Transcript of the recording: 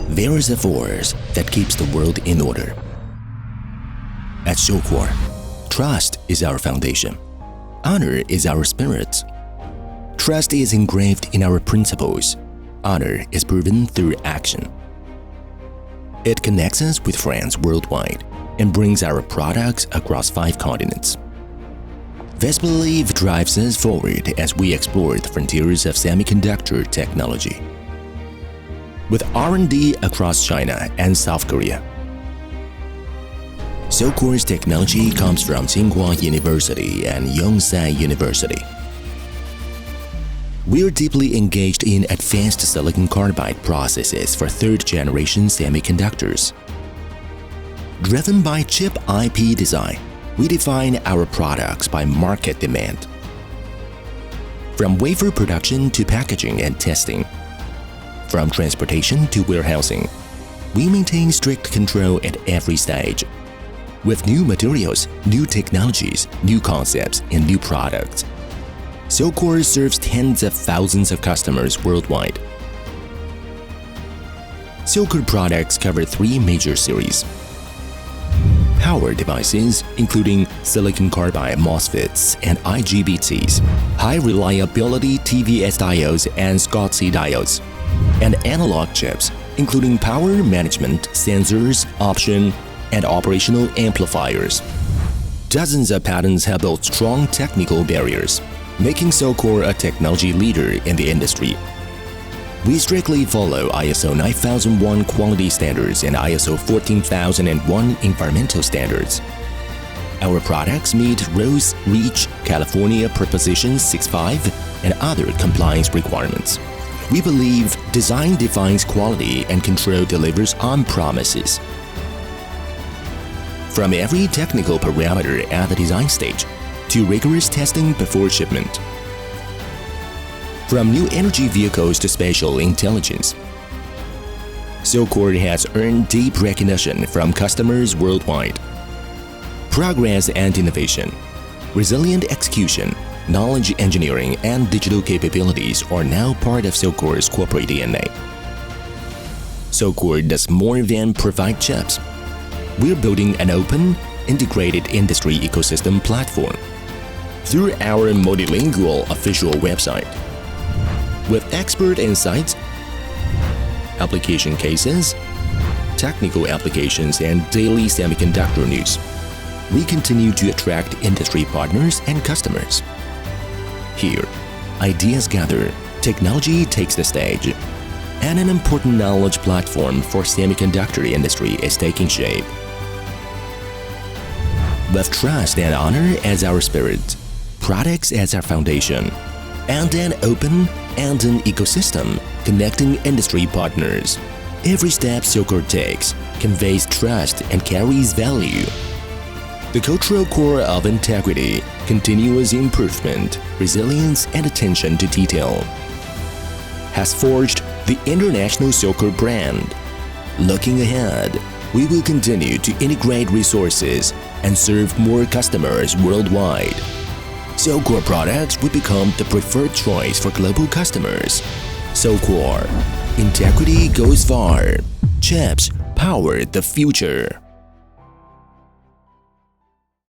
There is a force that keeps the world in order. At Slkor, trust is our foundation. Honor is our spirit. Trust is engraved in our principles. Honor is proven through action. It connects us with friends worldwide and brings our products across 5 continents. This belief drives us forward as we explore the frontiers of semiconductor technology. With R&D across China and South Korea. Slkor's technology comes from Tsinghua University and Yonsei University. We're deeply engaged in advanced silicon carbide processes for 3rd-generation semiconductors. Driven by chip IP design, we define our products by market demand. From wafer production to packaging and testing, from transportation to warehousing, we maintain strict control at every stage. With new materials, new technologies, new concepts, and new products, Slkor serves tens of thousands of customers worldwide. Slkor products cover 3 major series. Power devices, including silicon carbide MOSFETs and IGBTs, high-reliability TVS diodes and Schottky diodes, and analog chips, including power management, sensors, option, and operational amplifiers. Dozens of patents have built strong technical barriers, making Slkor a technology leader in the industry. We strictly follow ISO 9001 quality standards and ISO 14001 environmental standards. Our products meet RoHS, REACH, California Proposition 65, and other compliance requirements. We believe design defines quality and control delivers on promises. From every technical parameter at the design stage to rigorous testing before shipment. From new energy vehicles to spatial intelligence, Slkor has earned deep recognition from customers worldwide. Progress and innovation, resilient execution, knowledge engineering, and digital capabilities are now part of Slkor's corporate DNA. Slkor does more than provide chips. We're building an open, integrated industry ecosystem platform through our multilingual official website. With expert insights, application cases, technical applications, and daily semiconductor news, we continue to attract industry partners and customers. Here, ideas gather, technology takes the stage, and an important knowledge platform for semiconductor industry is taking shape. With trust and honor as our spirit, products as our foundation, and an open and an ecosystem connecting industry partners, every step Slkor takes conveys trust and carries value. The cultural core of integrity, continuous improvement, resilience, and attention to detail has forged the international Slkor brand. Looking ahead, we will continue to integrate resources and serve more customers worldwide. Slkor products will become the preferred choice for global customers. Slkor, integrity goes far. Chips power the future.